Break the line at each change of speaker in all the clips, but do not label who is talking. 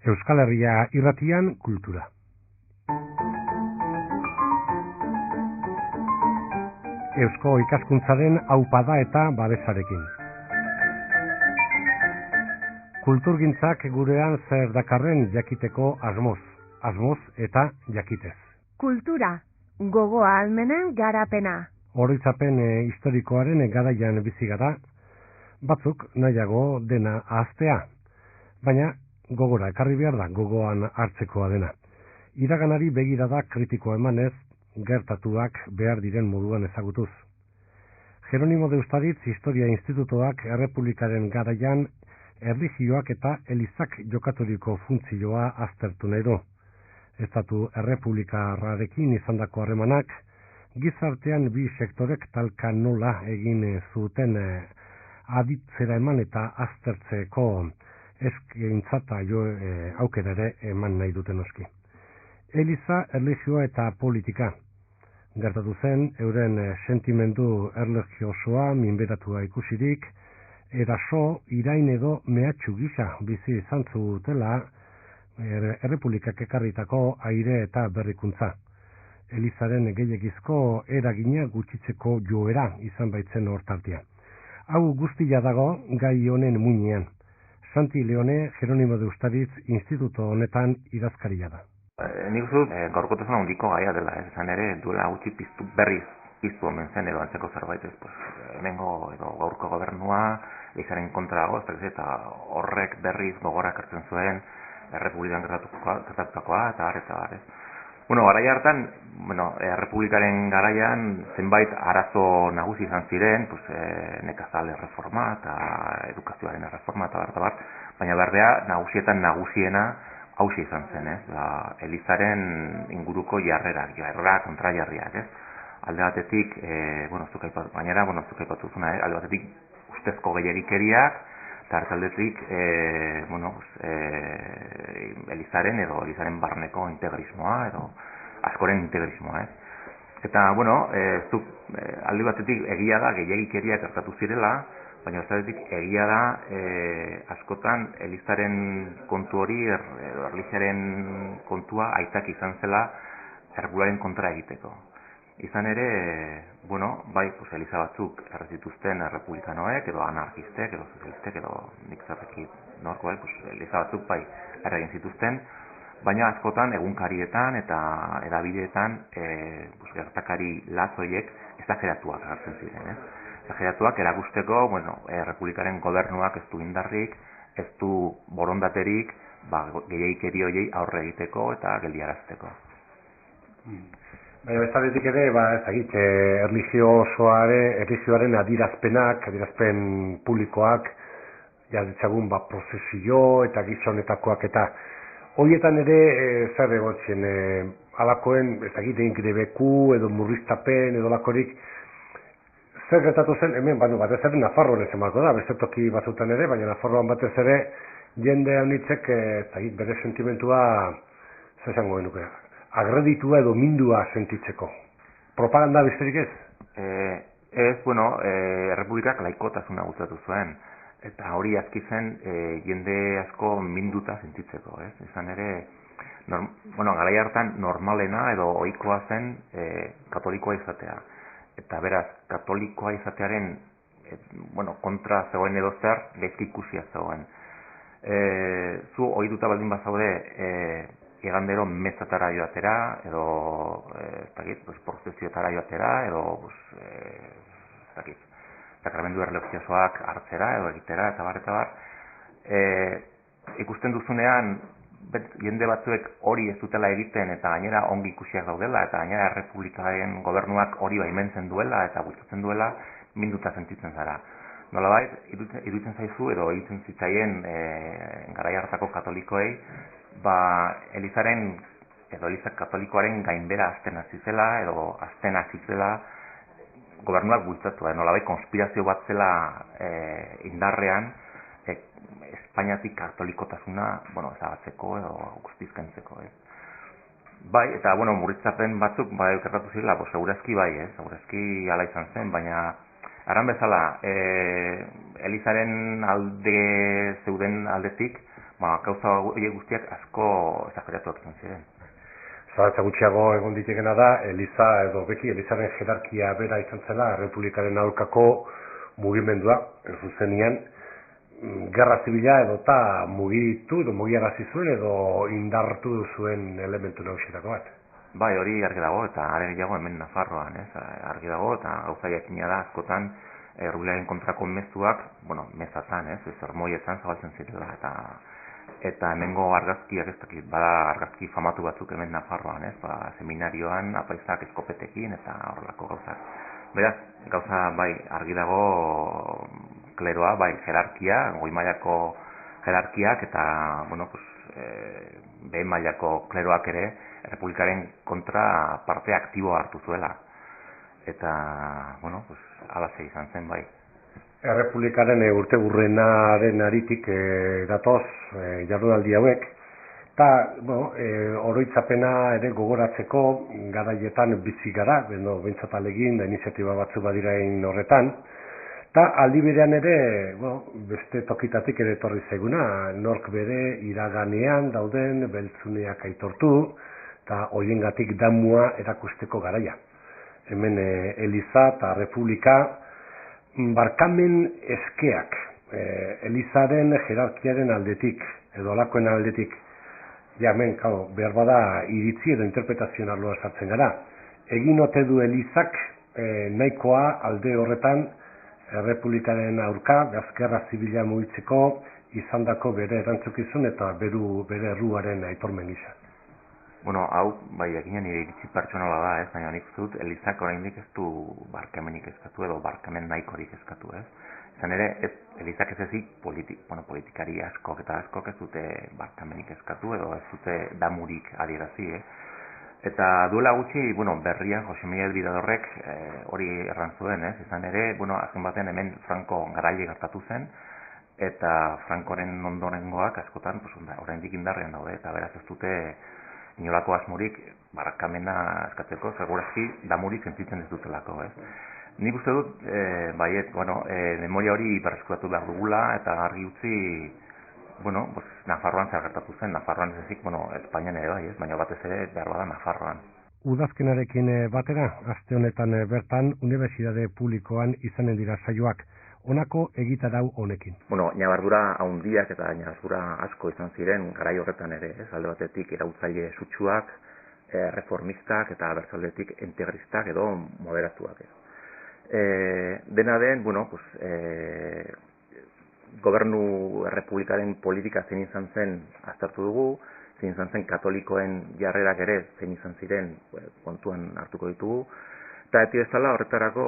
Euskal Herria irratian kultura. Eusko ikaskuntzaren aupada eta babesarekin. Kulturgintzak gurean zer dakarren jakiteko asmoz eta jakitez.
Kultura, gogoa almenen garapena.
Oroitzapen historikoaren garaian bizi gara, batzuk nahiago dena ahaztea, baina gogora ekarri behar da, gogoan hartzekoa dena. Iraganari begirada kritikoa emanez, gertatuak behar diren moduan ezagutuz. Jeronimo de Ustaritz Historia Institutoak Errepublikaren garaian erlijioak eta elizak jokaturiko funtzioa aztertu nahi du. Estatu errepublikarrarekin izandako harremanak, gizartean bi sektorek talka nola egin zuten aditzera eman eta aztertzeko eskintzata aukera ere eman nahi duten noski. Eliza, erlijioa eta politika. Gertatu zen, euren sentimendu erlijiosoa minberatua ikusirik, eraso, irain edo mehatxu gisa bizi izan zutela errepublikak ekarritako aire eta berrikuntza. Elizaren gehiegizko eragina gutxitzeko joera izan baitzen hortartia. Hau guztia dago gai honen muinean. Santi Leone, Jeronimo de Ustaritz Instituto honetan idazkaria da.
Nik uste gaurkotasuna handiko gaia dela, esan ere duela gutxi berriz piztu omen zen edo antzeko zerbait ez, hemengo edo gaurko gobernua Elizaren kontra dago, eta horrek berriz gogora ekartzen zuen errepublikan gertatutakoa eta ez. Garai hartan, errepublikaren garaian zenbait arazo nagusi izan ziren, nekazal erreforma eta edukazioaren erreforma eta bar, baina berdea nagusiena hauxe izan zen, Elizaren inguruko jarrera kontrajarriak, alde batetik, zuk aipatu zuna, alde batetik ustezko gehiagikeriak, eta aldetik, Elizaren barneko integrismoa, edo askoren integrismoa, Eta, zuk alde batetik egia da gehiagikeriak gertatu zirela, baina bestetik egia da askotan Elizaren kontu hori, erlijaren kontua aitak izan zela errepublikaren kontra egiteko. Izan ere, bai, Eliza batzuk errezituzten errepublikanoek, edo anarkistek, edo sozialistek, edo nik zerrekit norko, Eliza batzuk bai erregin zituzten, baina askotan egunkarietan eta edabideetan gertakari latzoiek ezageratuak agertzen ziren, Ezageratuak erakusteko, errepublikaren gobernuak ez du indarrik, ez du borondaterik, gehiagikeri horiei aurre egiteko eta geldiarazteko.
Baina bestaretik ere, erlijioaren adierazpen publikoak, ditzagun prozesio eta gizonetakoak eta horietan ere zer egotzen alakoen, grebeku edo murriztapen edo lakorik, zer gertatu zen, hemen, batez ere Nafarroan ez emako da, beste toki batzutan ere, baina Nafarroan batez ere jende honitzek bere sentimentua, zer zango genuke, agreditua edo mindua sentitzeko. Propaganda besterik ez?
Errepublikak laikotasuna gustatu zuen, eta hori azki zen jende asko minduta sentitzeko, Izan ere, garai hartan normalena edo ohikoa zen katolikoa izatea. Eta beraz, katolikoa izatearen kontra zegoen edo zer, gaizki ikusia zegoen. Zu ohituta baldin bazaude igandero mezatara joatera, edo prozesioetara joatera, edo sakramentu erlijiosoak hartzera edo egitera, eta bar. Ikusten duzunean, jende batzuek hori ez dutela egiten eta gainera ongi ikusiak daudela eta gainera errepublikaren gobernuak hori baimentzen duela eta bultzatzen duela, minduta sentitzen zara. Nolabait, iruditzen zaizu edo egiten zitzaien garai hartako katolikoei, Elizaren edo Eliza katolikoaren gainbera azten hasi zela edo azten hasi zela gobernuak bultzatu, nolabait konspirazio bat zela indarrean Espainiatik katolikotasuna, ezabatzeko edo guztizkentzeko, Bai, eta, murritzapen batzuk, gertatu zirela, segurazki bai, segurazki ala izan zen, baina Arran bezala, Elizaren alde zeuden aldetik, gauza horiek guztiak asko esageratuak izan ziren.
Zalantza gutxiago egon ditekena da, Eliza edo beki Elizaren jerarkia bera izan zela, Errepublikaren aurkako mugimendua, zuzenian, gerra zibila edo eta mugitu edo mugiarazi zuen edo indartu zuen elementu nagusietako bat.
Bai, hori argi dago eta are gehiago hemen Nafarroan, argi dago eta gauza jakina da askotan Errepublikaren kontrako mezuak, mezatan, sermoietan zabaltzen zirela eta hemengo argazkiak ez dakit, bada argazki famatu batzuk hemen Nafarroan, seminarioan apaizak eskopetekin eta horrelako gauzak. Beraz, gauza bai argi dago kleroa, bai jerarkia, goi mailako jerarkiak eta behe mailako kleroak ere Errepublikaren kontra parte aktiboa hartu zuela. Eta, alaxe izan zen bai.
Errepublikaren urtegurrenaren aritik datoz jardunaldi hauek, eta oroitzapena ere gogoratzeko garaietan bizi gara, behintzat alegin, iniziatiba batzu badirain horretan, eta aldi berean ere, beste tokitatik ere etorri zaiguna, nork bere iraganean dauden beltzuneak aitortu, eta horiengatik damua erakusteko garaia. Hemen Eliza eta Errepublika barkamen eskeak, Elizaren jerarkiaren aldetik, edo alakoen aldetik, hemen, behar bada iritzi edo interpretazioan arloa sartzen gara. Egin ote du Elizak nahikoa alde horretan Errepublikaren aurka, azkerra zibila mugitzeko izandako bere erantzukizun eta bere erruaren aitormen gisa.
Hau, bai, eginen nire iritzi pertsonala da, baina nik zut, Elizak oraindik ez du barkamenik eskatu edo barkamen nahikorik eskatu, Izan ere, Elizak ez ezik politikari askok eta askok ez dute barkamenik eskatu edo ez dute damurik adierazi, Eta duela gutxi, berrian Jose Miguel Bidadorrek hori erran zuen, Izan ere, azken batean hemen Franco garaile gertatu zen, eta Francoren ondorengoak askotan oraindik indarrean daude, eta beraz ez dute inolako asmorik barkamena eskatzeko, segurazki damurik sentitzen ez dutelako, Nik uste dut, memoria hori berreskuratu behar dugula, eta argi utzi, Nafarroan zer gertatu zen, Nafarroan ez ezik, Espainian ere bai, baina batez ere behar bada Nafarroan.
Udazkenarekin batera, aste honetan bertan, Unibertsitate Publikoan izanen dira saioak, honako egitarau honekin.
Ñabardura handiak eta ñabardura asko izan ziren garai horretan ere, alde batetik iraultzaile sutsuak, reformistak eta abertzaletik integristak edo moderatuak. Dena den, gobernu errepublikaren politika zein izan zen aztertu dugu, zein izan zen katolikoen jarrerak ere zein izan ziren kontuan hartuko ditugu, eta eti bezala horretarako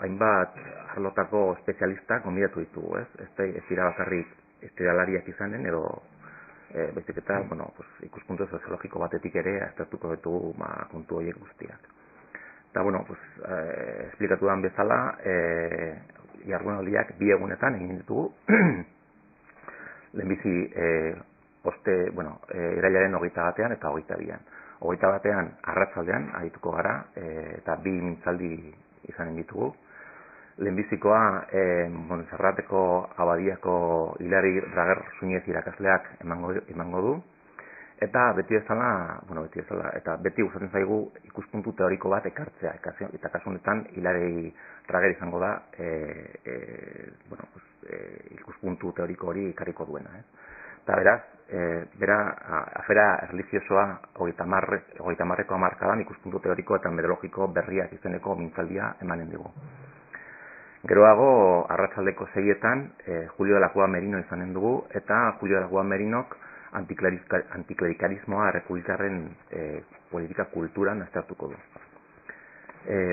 hainbat arlotako espezialistak gonbidatu ditugu, ez dira bakarrik historialariak izanen edo baizik eta ikuspuntu soziologiko batetik ere aztertuko ditugu kontu horiek guztiak. Eta esplikatu den bezala jardunaldiak 2 egunetan egin ditugu. Lehenbizi irailaren 21 eta 22. 21 arratzaldean arituko gara eta 2 mintzaldi izanen ditugu. Lehenbizikoa Montserrateko Abadiako Hilari Rager Suñez irakasleak emango du. Eta beti bezala, eta beti gustatzen zaigu ikuspuntu teoriko bat ekartzea, eta kasu honetan Hilari Rager izango da ikuspuntu teoriko hori ekarriko duena. Eta beraz, afera erlijiosoa 30ko hamarkadan ikuspuntu teoriko eta metodologiko berriak izeneko mintzaldia emanen dugu. Geroago, arratsaldeko 6etan, Julio de la Cueva Merino izanen dugu, eta Julio de la Cueva Merinok antiklerikalismoa errepublikarren politika kulturan aztertuko du.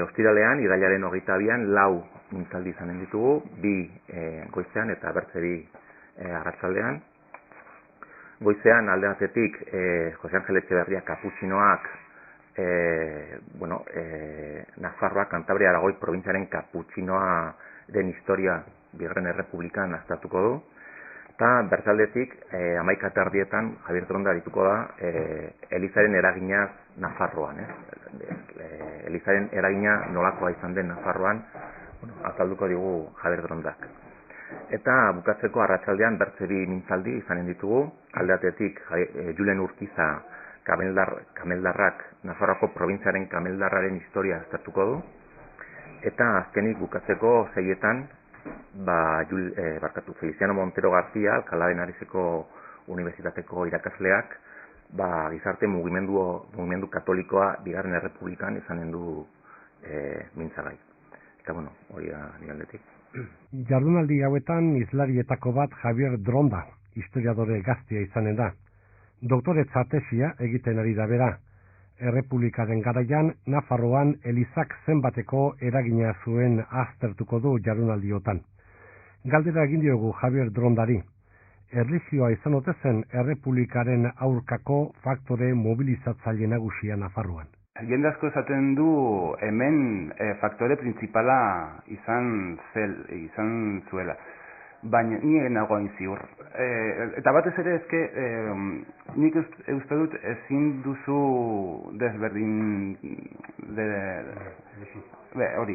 Ostiralean, irailaren 22an, 4 mintzaldi izanen ditugu, 2 goizean eta bertze 2 arratsaldean. Goizean alde batetik Jose Angel Etxeberria kaputxinoak Nafarroa, Kantabria, Aragoi probintziaren kaputxinoa den historia Bigarren Errepublikan aztertuko du. Eta bertzaldetik 11:30 Javier Tronda arituko da Elizaren eraginaz Nafarroan. Elizaren eragina nolakoa izan den Nafarroan azalduko digu Javier Trondak. Eta bukatzeko arratsaldean bertze bi mintzaldi izanen ditugu, alde batetik Julen Urkiza kameldarrak, Nafarroako probintziaren kameldarraren historia aztertuko du, eta azkenik bukatzeko 6etan, Feliciano Montero García, Alcalá de Henareseko Unibertsitateko irakasleak, gizarte mugimendu katolikoa bigarren errepublikan izanen du mintzagai. Eta bueno, hori da nire aldetik.
Jardunaldi hauetan izlarietako bat Javier Dronda, historiadore gaztea izanen da. Doktoretza tesia egiten ari da bera. Errepublikaren garaian, Nafarroan elizak zenbateko eragina zuen aztertuko du jardunaldiotan. Galdera egin diogu Javier Drondari. Erlijioa izan ote zen errepublikaren aurkako faktore mobilizatzaile nagusia Nafarroan.
Jende asko esaten du hemen faktore principala izan zuela. Baina ni nago hain ziur. Eta batez ere ezke nik uste dut ezin duzu desberdin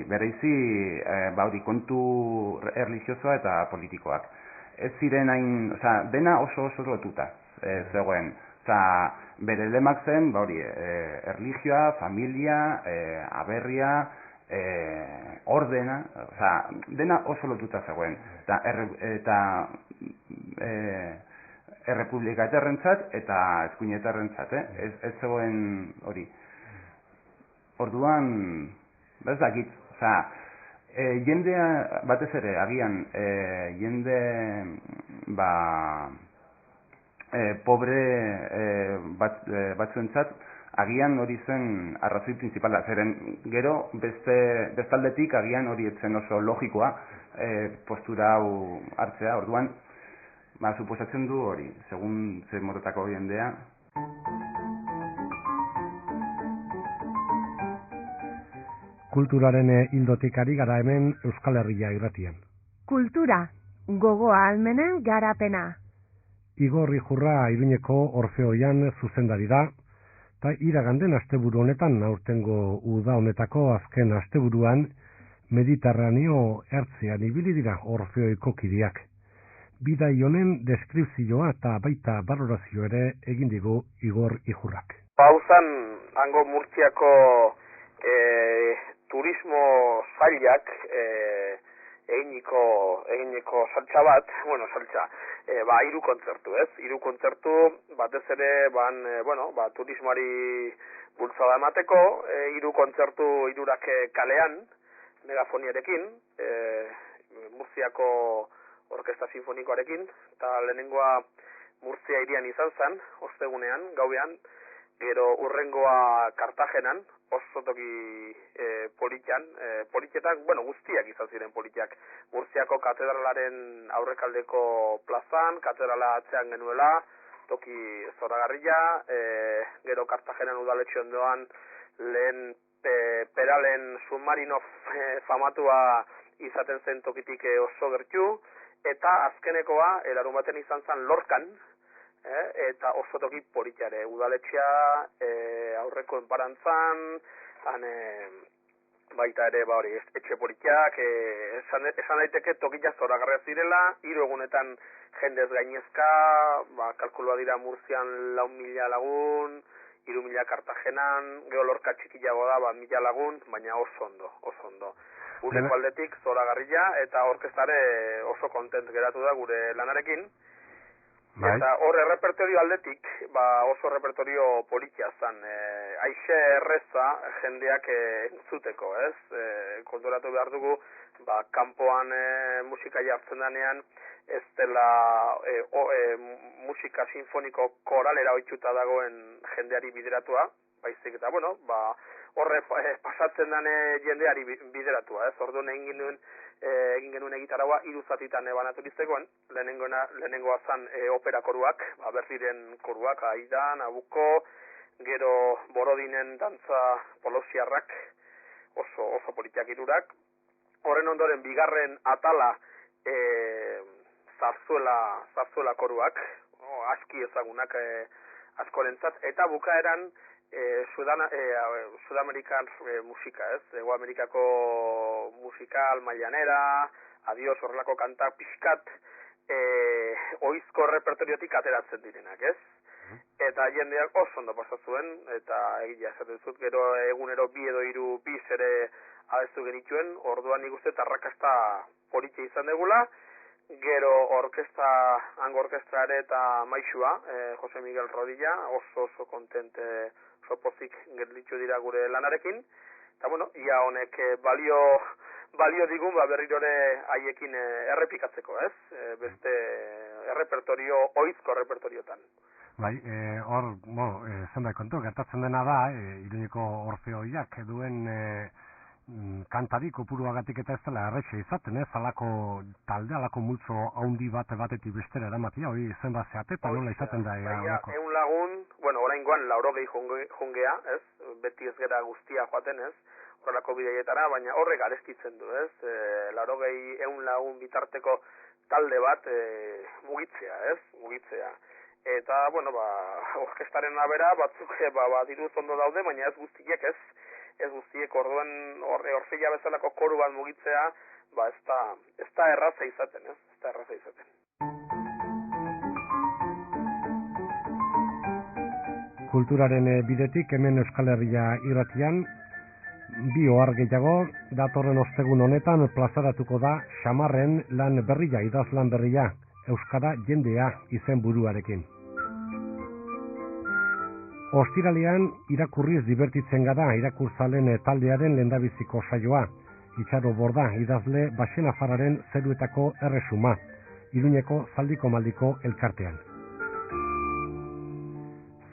bereizi kontu erlijiosoa eta politikoak. Ez ziren hain, dena oso lotuta zegoen. Bere lemak zen, erlijioa, familia, aberria, ordena, dena oso lotuta zegoen. Eta errepublika eterrentzat eta eskuin eterrentzat, ez zegoen hori. Orduan, ez dakit, jendea batez ere, agian, jende, pobre batzuentzat, agian hori zen arrazoi principala, zeren gero bestaldetik agian hori etzen oso logikoa postura hau hartzea, orduan suposatzen du hori, segun zer motatako jendea.
Kulturaren ildotik ari gara hemen Euskal Herria irratian.
Kultura, gogoa ahalmenen garapena.
Igor Ijurra Iruñeko Orfeoian zuzendari da, eta iraganden asteburu honetan, aurtengo uda honetako azken asteburuan, Mediterraneo ertzean ibili dira Orfeoiko kideak. Bidai honen deskripzioa eta baita balorazio ere egin digu Igor Ijurrak.
Pauzan, hango Murtziako turismo sailak eginiko saltza bat, saltza, 3 kontzertu, ez? 3 kontzertu, batez ere, turismoari bultzada emateko, 3 kontzertu 3 kalean, megafoniarekin, Murtziako Orkesta Sinfonikoarekin, eta lehenengoa Murtzia hirian izan zen, ostegunean, gauean, gero urrengoa Kartagenan, oso toki politxetan, guztiak izan ziren politxak. Murtziako katedralaren aurrekaldeko plazan, katedrala atzean genuela, toki zoragarria, gero Kartagenan udaletxe ondoan lehen peralen submarino famatua izaten zen tokitik oso gertu, eta azkenekoa, larunbaten izan zen Lorcan, eta oso toki politxare, udaletxea, aurreko enparantzan, baita ere, etxe politxak, esan daiteke tokitza zoragarria zirela, 3 egunetan jendez gainezka, kalkulua dira Murtzian 4.000 lagun, 3.000 Kartagenan, gero Lorca txikiago da, 1.000 lagun, baina oso ondo. Gureko aldetik zoragarria, eta orkestare oso kontent geratu da gure lanarekin. Eta hor errepertorio aldetik, oso repertorio politia zan. Aixe erreza jendeak entzuteko, ez? Konturatu behar dugu, kanpoan musika jartzen danean, ez dela musika sinfoniko koralera oitxuta dagoen jendeari bideratua, baizik eta, horre pasatzen dane jendeari bideratua, ez? Orduan egin genuen egitaragoa 3 zatitan banaturiztekoen, lehenengoa zan opera koruak, berriren koruak, Aida, Nabucco, gero Borodinen dantza polosiarrak, oso politiak 3. Horren ondoren bigarren atala zarzuela koruak, aski ezagunak askorentzat, eta bukaeran Sudamerikan musika, ez? Ego Amerikako musikal, mailanera, adios horrelako kanta pixkat oizko repertoriotik ateratzen direnak, ez? Eta jendeak oso ondo pasa zuen, eta egia esaten zut, gero egunero 2 edo 3 bis ere abestu genituen, orduan nik uste arrakasta politxe izan degula, gero hango orkestra ere eta maixua, Jose Miguel Rodilla, oso kontente, oso pozik gertitzu dira gure lanarekin, eta bueno, ia honek balio digun, berrirore haiekin errepikatzeko, ez? Beste oizko repertoriotan.
Bai, hor, zenbait kontu, gertatzen dena da, Iruñeko Orfeoiak duen kantari kopuruagatik eta ez dela erretxe izaten, alako talde, alako multzo haundi batetik bestera eramatia, hori zenbat zeate, eta nola izaten da.
Egun lagun, oraingoan 80 jungea, ez? Beti ez gera guztia joaten, ez? Horrelako bideietara, baina horrek arestitzen du, ez? 80 lagun bitarteko talde bat mugitzea, ez? Mugitzea. Eta, orkestaren abera batzuk diruz ondo daude, baina ez guztiek, ez? Ez guztiek orduan Orfeia bezalako koru bat mugitzea, ez da erraza izaten, ez? Ez da erraza izaten.
Kulturaren bidetik hemen Euskal Herria irratian, 2 ohar gehiago, datorren ostegun honetan plazaratuko da Xamarren lan berria, idazlan berria, Euskara jendea izen buruarekin. Ostiralean irakurriz divertitzen gara irakurzalen taldearen lehendabiziko saioa. Itxaro Borda idazle Baxenafarraren zeruetako erresuma, Iruñeko zaldiko maldiko elkartean.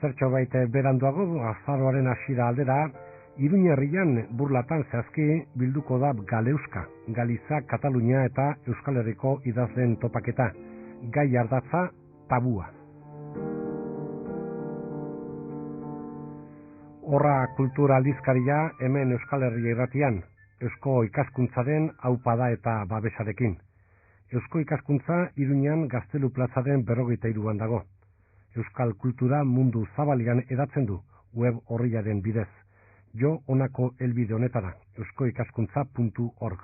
Zertxo baite beranduago, azaroaren hasiera aldera, Iruña herrian burlatan zehazki bilduko da Galeuska, Galiza, Katalunia eta Euskal Herriko idazleen topaketa, gai ardatza tabua. Horra kultura aldizkaria hemen Euskal Herria irratian, Eusko ikaskuntzaren aupada eta babesarekin. Eusko ikaskuntza Iruñan Gaztelu plazaren 43an dago. Euskal kultura mundu zabalian edatzen du, web orriaren bidez. Jo honako helbide honetara, euskoikaskuntza.org.